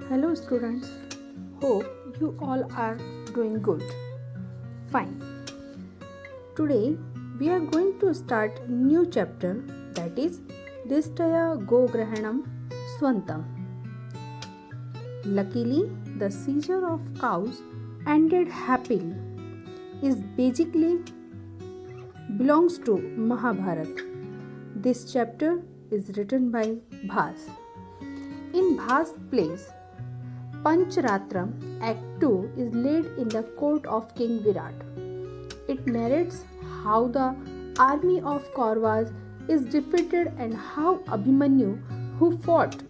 Hello students, hope you all are doing good. Fine. Today we are going to start new chapter, that is Dishtaya Gograhanam Swantam. Luckily, the seizure of cows ended happily is basically belongs to Mahabharata. This chapter is written by Bhas. In Bhas plays, Pancharatram Act 2 is laid in the court of King Virat. It narrates how the army of Kauravas is defeated and how Abhimanyu, who fought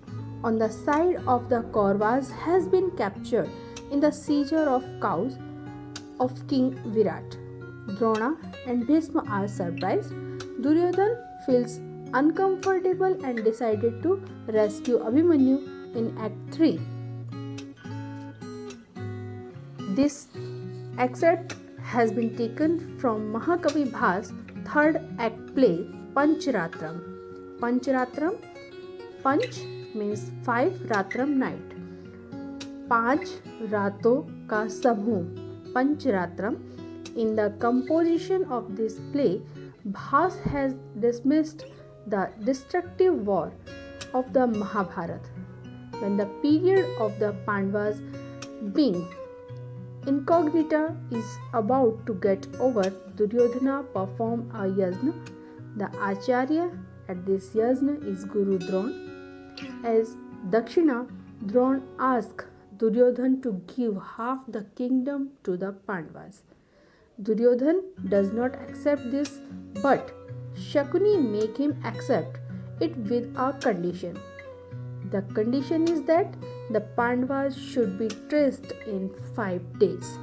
on the side of the Kauravas, has been captured in the seizure of cows of King Virat. Drona and Bhisma are surprised. Duryodhan feels uncomfortable and decided to rescue Abhimanyu in Act 3. This excerpt has been taken from Mahakavi Bhas' third act play Pancharatram. Pancharatram, Panch means 5, Ratram night. 5 रातों का समूह Pancharatram. In the composition of this play, Bhas has dismissed the destructive war of the Mahabharata. When the period of the Pandavas being incognita is about to get over, Duryodhana perform a yajna. The Acharya at this yajna is Guru Drona. As Dakshina, Drona asks Duryodhan to give half the kingdom to the Pandavas. Duryodhan does not accept this, but Shakuni make him accept it with a condition. The condition is that the Pandavas should be traced in 5 days.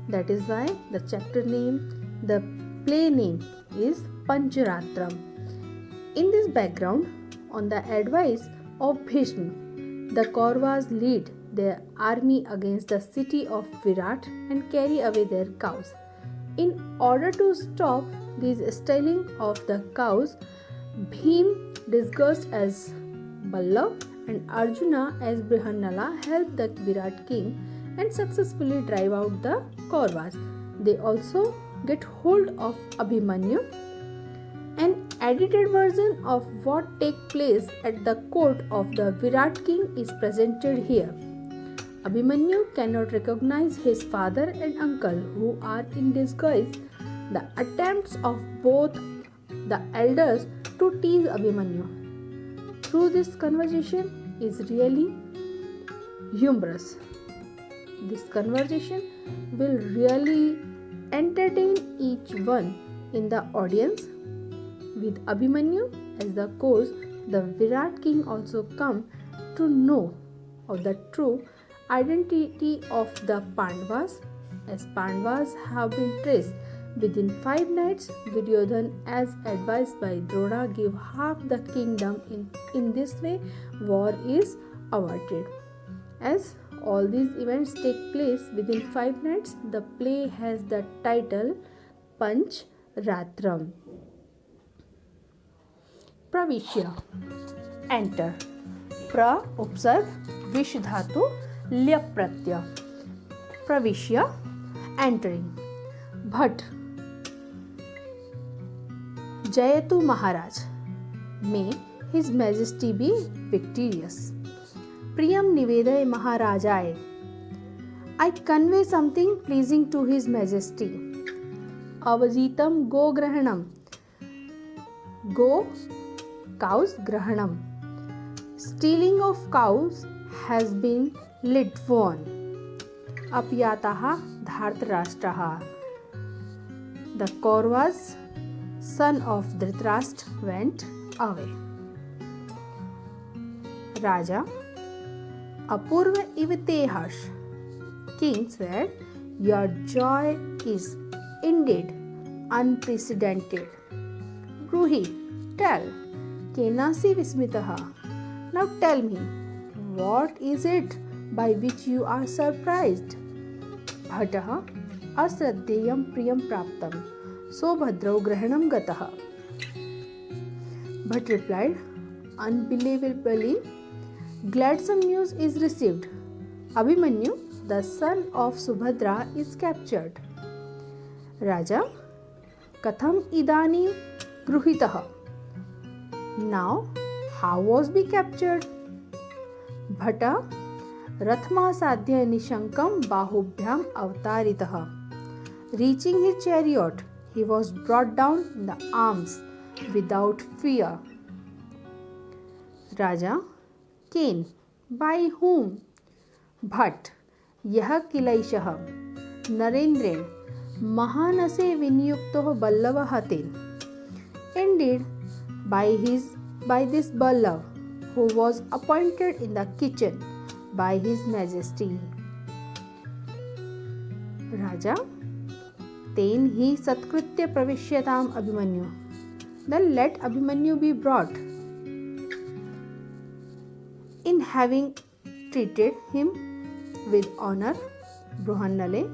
That is why the chapter name, the play name is Pancharatram. In this background, on the advice of Bhishma, the Kauravas lead their army against the city of Virat and carry away their cows. In order to stop this stealing of the cows, Bhim, disguised as Ballav, and Arjuna as Brihannala help the Virat king and successfully drive out the Kauravas. They also get hold of Abhimanyu. An edited version of what takes place at the court of the Virat king is presented here. Abhimanyu cannot recognize his father and uncle who are in disguise. The attempts of both the elders to tease Abhimanyu through this conversation is really humorous. This conversation will really entertain each one in the audience. With Abhimanyu as the cause, the Virat king also come to know of the true identity of the Pandavas. As Pandavas have been traced within 5 nights, Duryodhan, as advised by Drona, give half the kingdom. In this way, war is averted. As all these events take place within 5 nights, the play has the title Panch Ratram. Pravishya. Enter. Pra observe, Vish dhatu, Lyap pratyaya. Pravishya, entering. Bhat. Jayatu Maharaj. May His Majesty be victorious. Priyam Niveday Maharajaye. I convey something pleasing to His Majesty. Avajitam Go Grahanam. Go, cows, Grahanam. Stealing of cows has been withdrawn. Apyataha Dhartarashtraha. The Kauravas, son of Dhritarashtra, went away. Raja. Apurva Ivitehash. King said, your joy is indeed unprecedented. Bruhi, tell. Kenasi Vismitaha. Now tell me, what is it by which you are surprised? Bhataha, asraddheyam priyam praptam. Sobhadrau grahanam gataha. Bhat replied, unbelievably, gladsome news is received. Abhimanyu, the son of Subhadra, is captured. Raja, katham idanim gruhitah. Now, how was he captured? Bhata, rathmasadhya nishankam bahubhyam avtaritah. Reaching his chariot, he was brought down in the arms without fear. Raja, Cain, by whom? Bhatt, यह किलैषः नरेन्द्रेण महानसे विनियुक्तो बल्लवः तेन. Indeed, by this Ballav, who was appointed in the kitchen by His Majesty. Raja, तेन ही सत्कृत्य प्रविश्यताम Abhimanyu. Then let Abhimanyu be brought. In having treated him with honor, Bruhannale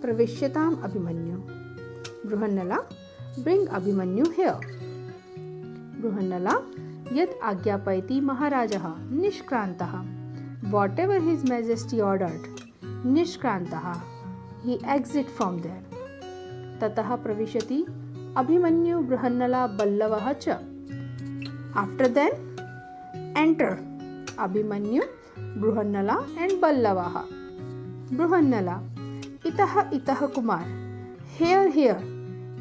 pravisyatam Abhimanyu. Bruhannala, bring Abhimanyu here. Bruhannala, yad agyapaiti maharajaha nishkrantaha. Whatever His Majesty ordered, nishkrantaha, he exit from there. Tataha pravishyati Abhimanyu Bruhannala Ballavaha cha. After then, enter Abhimanyu, Bruhannala and Ballavaha. Bruhannala, itaha Kumar, here,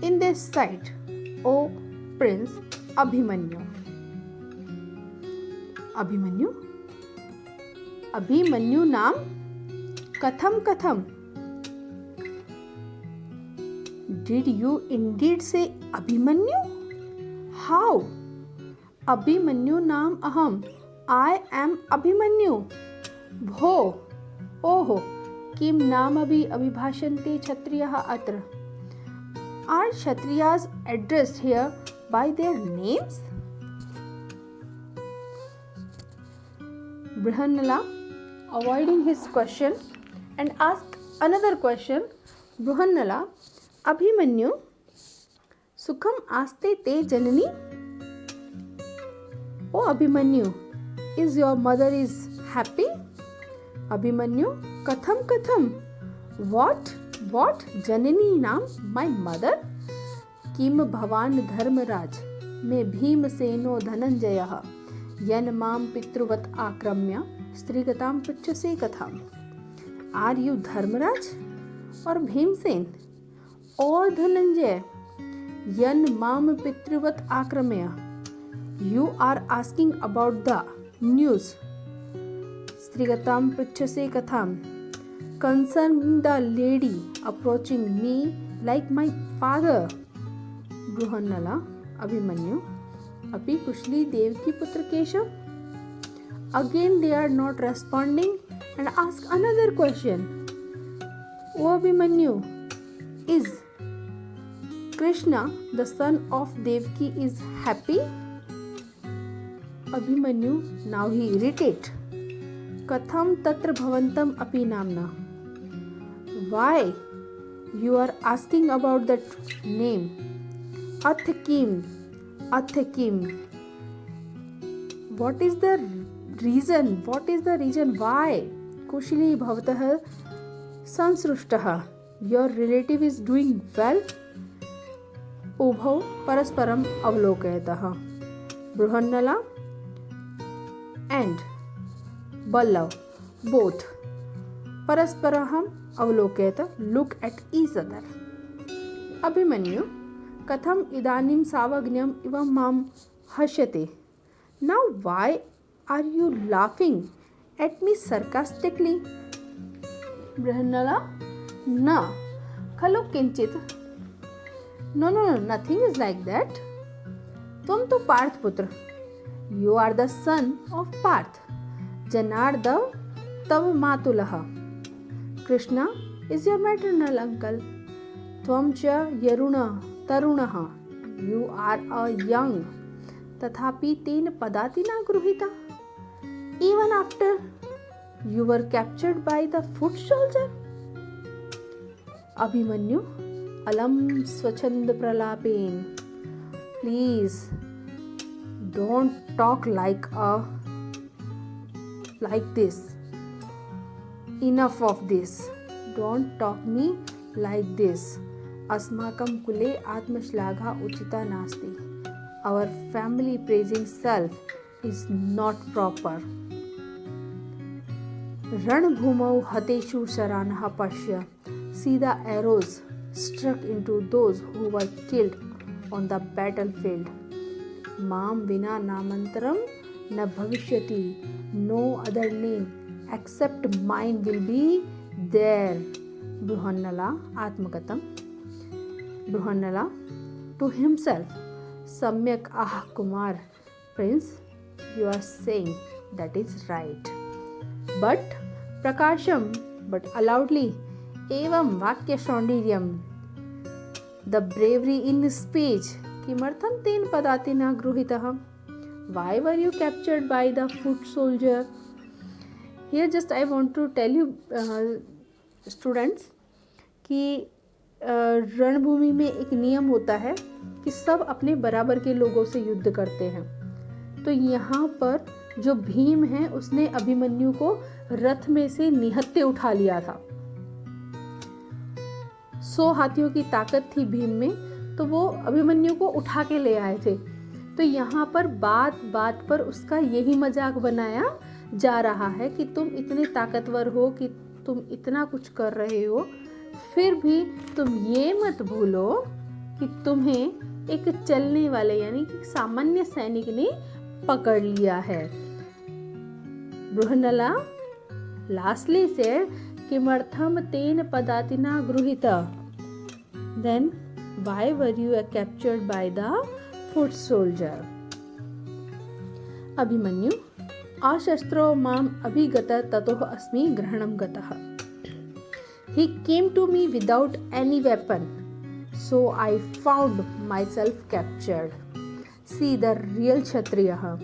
in this sight, O Prince Abhimanyu. Abhimanyu naam katham. Did you indeed say Abhimanyu? How? Abhimanyu naam aham. I am Abhimanyu. Bho, oho, kim namabhi abhibhashante kshatriyah atra. Are Kshatriyas addressed here by their names? Bruhannala, avoiding his question and asked another question. Bruhannala, Abhimanyu, sukham aste te janani? O Abhimanyu, is your mother is happy? Abhimanyu, katham. What? Janani naam, my mother? Kim bhavan dharmaraj, me bhimseno dhananjayah, yan mam pitruvat akramya, strigatam pritchase katham. Are you Dharmaraj or Bhimsen or Dhananjay? Yan mam pitruvat akramya. You are asking about the news. Strigatam pritchase katham. Concerning the lady approaching me like my father. Bruhannala, Abhimanyu, api kushli devki putra Keshav. Again they are not responding and ask another question. O Abhimanyu, is Krishna, the son of Devki, is happy? Abhimanyu, now he irritates. Katham tatra bhavantam api namna. Why you are asking about that name? Ath kim. What is the reason? Why? Kushali bhavatah sansrushtah. Your relative is doing well. Ubhav parasparam avlokayatah. Bruhannala and Ballav, both parasparaham avlokayata, look at each other. Abhimanyu, katham idanim savagnyam ivam mam hashyate. Now why are you laughing at me sarcastically? Bruhannala, na khalo kinchit. No, nothing is like that. Tum to Parth putra. You are the son of Parth. Janardav tav matulaha. Krishna is your maternal uncle. Tvam cha yaruna tarunaha. You are a young. Tathapi ten padati na gruhita. Even after you were captured by the foot soldier. Abhimanyu, alam swachand pralapen. Please don't talk like a like this. Enough of this. Don't talk me like this. Asmakam kule atmashlagha uchita nasti. Our family praising self is not proper. Ranbhumau hateshu saranah pashya. See the arrows struck into those who were killed on the battlefield. Mam vina namantaram na bhavishyati. No other name except mine will be there. Bruhannala Atmagatam. Bruhannala to himself. Samyak ah Kumar. Prince, you are saying that is right. But Prakasham, but aloudly. Evam Vakya Shaundiryam. The bravery in speech. Kimartham ten padatina gruhitah. Why were you captured by the foot soldier? Here just I want to tell you students कि रणभूमि में एक नियम होता है कि सब अपने बराबर के लोगों से युद्ध करते हैं। तो यहाँ पर जो भीम है उसने अभिमन्यु को रथ में से निहत्थे उठा लिया था। 100 हाथियों की ताकत थी भीम में, तो वो अभिमन्यु को उठा के ले आए थे। तो यहाँ पर बात बात पर उसका यही मजाक बनाया जा रहा है कि तुम इतने ताकतवर हो, कि तुम इतना कुछ कर रहे हो, फिर भी तुम ये मत भूलो कि तुम्हें एक चलने वाले यानी कि सामान्य सैनिक ने पकड़ लिया है। बृहन्नला lastly said, किमर्थम तेन पदातिना गृहीता. Then why were you captured by the foot soldier? Abhimanyu अशस्त्रो माम अभिगत ततोह अस्मि ग्रहणम गतः. He came to me without any weapon, so I found myself captured. See the real Kshatriya.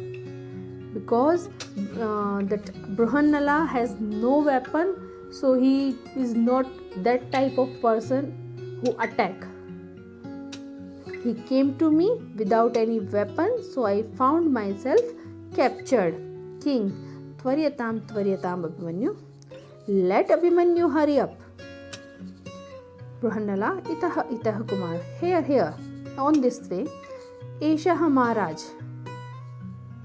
Because that Bruhannala has no weapon, so he is not that type of person who attack. He came to me without any weapon, so I found myself captured. King, Tvaryatam Abhimanyu. Let Abhimanyu hurry up. Bruhannala, itah Kumar. Here, on this way. Esha Maharaj.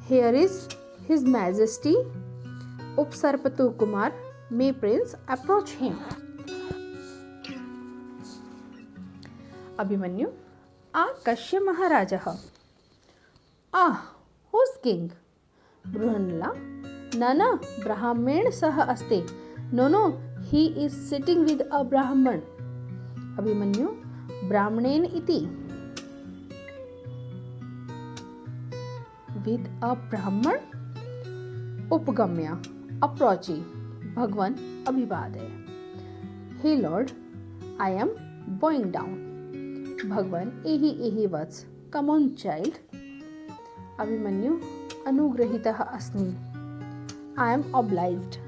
Here is His Majesty Upsarpatu Kumar. May Prince approach him. Abhimanyu, Kashya Maharajaha. Who's king? Bruhannala, Nana, Brahmin Saha Aste. No, he is sitting with a Brahman. Abhimanyu, Brahmanen iti. With a Brahman? Upgamya, approaching. Bhagwan Abhivadaya. Hey Lord, I am bowing down. Bhagwan, ehi vats. Come on, child. Abhimanyu, anugrahitah asmi. I am obliged.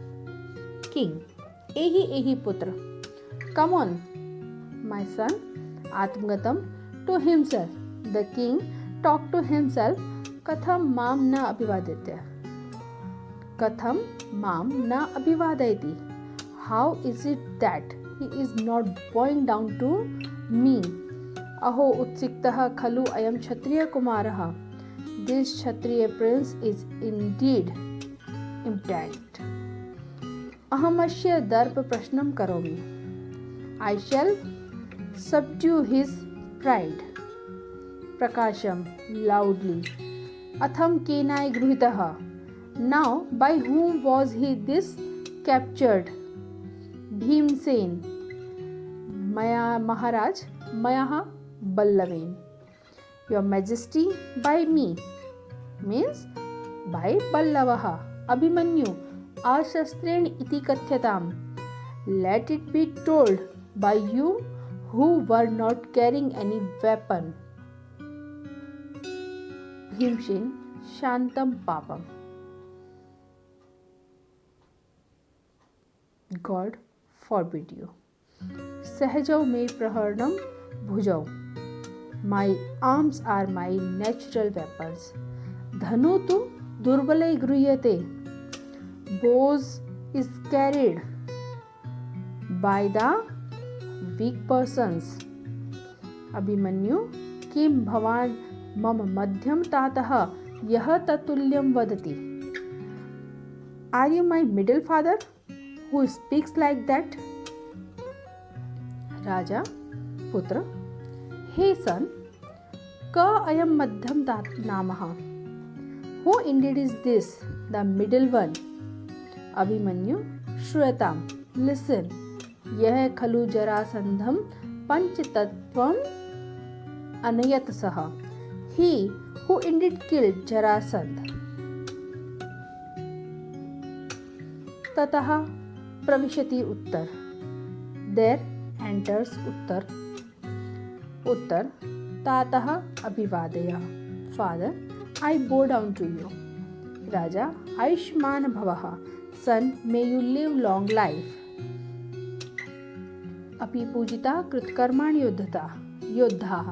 King, ehi putra. Come on, my son. Atmagatam to himself. The king talked to himself. Katham mam na abhivaditya. Katham mam na abhivadayati. How is it that he is not bowing down to me? Aho utsiktaha khalu ayam Kshatriya Kumaraha. This Kshatriya prince is indeed impitent. Ahamasya darpa prashnam karomi. I shall subdue his pride. Prakasham loudly. Atham kenai gruhitaha. Now by whom was he this captured? Bhimsen. Maya Maharaj, Mayaha Ballaven. Your Majesty by me. Means by Ballavaha. Abhimanyu ashastren iti kathyatam. Let it be told by you who were not carrying any weapon. Bhimsen Shantam Papam. God forbid you. Sahajau me praharnam bhujau. My arms are my natural weapons. Dhanu tu durbalai gruyate. bows is carried by the weak persons. Abhimanyu किं भवान् मम मध्यम तातः यः ततुल्यं वदति. Are you my middle father who speaks like that? राजा पुत्र हे son, क अयं मध्यम नामः. Who indeed is this, the middle one? Abhimanyu श्रूयतां, listen. यह खलु जरासन्धं पंचतत्त्वम् अनयत सः. He who indeed killed Jarasandha. ततः प्रविशति उत्तर. There enters Uttar. Uttar तातः अभिवादय. Father, I bow down to you. Raja, Aishman Bhavah. Son, may you live long life. अपि पूजिता कृतकर्माणि योद्धाः.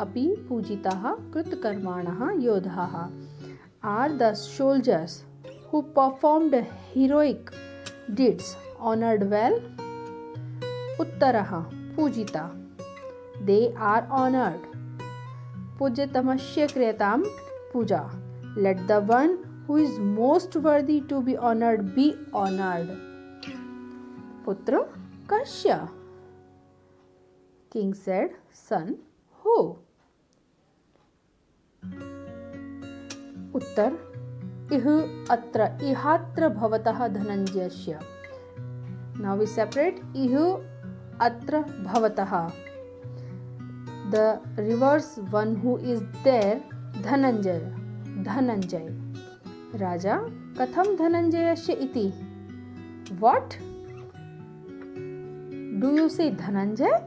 अपि पूजिताः कृतकर्माणः योद्धाः are the soldiers who performed heroic deeds honored well. उत्तरः Pujita. They are honored. पूज्यतमस्य क्रियतां Puja. Let the one who is most worthy to be honored be honored. पुत्र कस्य? King said, son, who? उत्तर इहात्र भवतः धनंजयस्य. Now we separate atra bhavatah. The reverse one who is there, Dhananjay. Raja, katham Dhananjayasya iti? What? Do you say Dhananjay?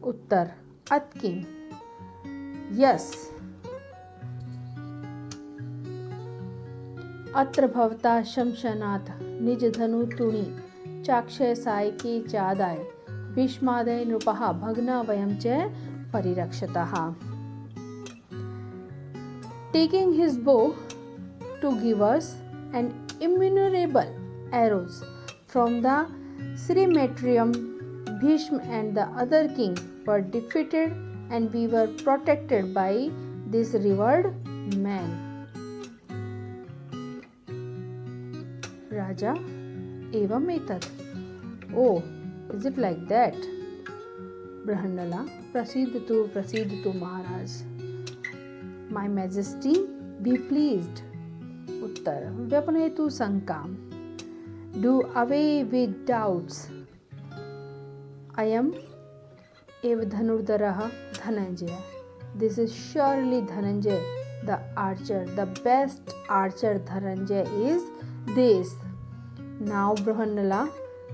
Uttar, Atkim. Yes. अत्र भवता शमशनाथ निज धनु तुणी चाक्षय सायके चादाय भीष्मादय नृपः भग्ना वयं च परिरक्षतः. Taking his bow to give us an innumerable arrows from the Srimetrium, Bhishma and the other king were defeated and we were protected by this revered man. Raja, evam etat. Oh, is it like that? Brahmanala, prasidhatu Maharaj. My Majesty, be pleased. Uttar, vyapanetu sankam. Do away with doubts. I am eva dhanurdaraha Dhananjaya. This is surely Dhananjay, the archer, the best archer. Dhananjay is this. Now Brahmanala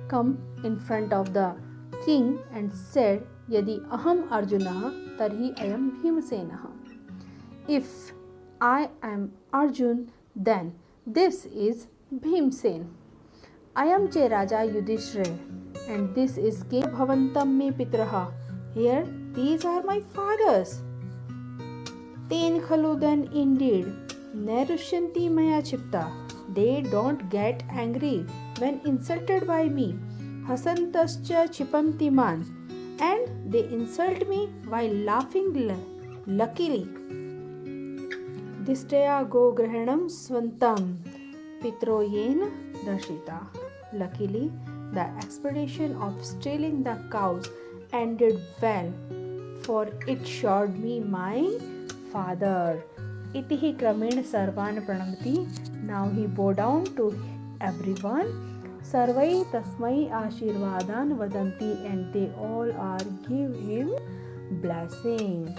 come in front of the king and said, Yadi aham Arjuna tarhi ayam Bhimsena. If I am Arjun, then this is Bhimsen. I am che Raja Yudhishthira, and this is Ke Bhavantam me Pitraha. Here, these are my fathers. Ten khalu then indeed, Nerushanti maya chipta. They don't get angry when insulted by me. Hasantascha chipanti man. And they insult me while laughing luckily. Dishtaya go grahanam swantam pitroyena darshita. Luckily, the expedition of stealing the cows ended well, for it showed me my father. Itihi kramen sarvan pranamati. Now he bowed down to everyone. Sarvai tasmai ashirvadan vadanti, and they all are give him blessing.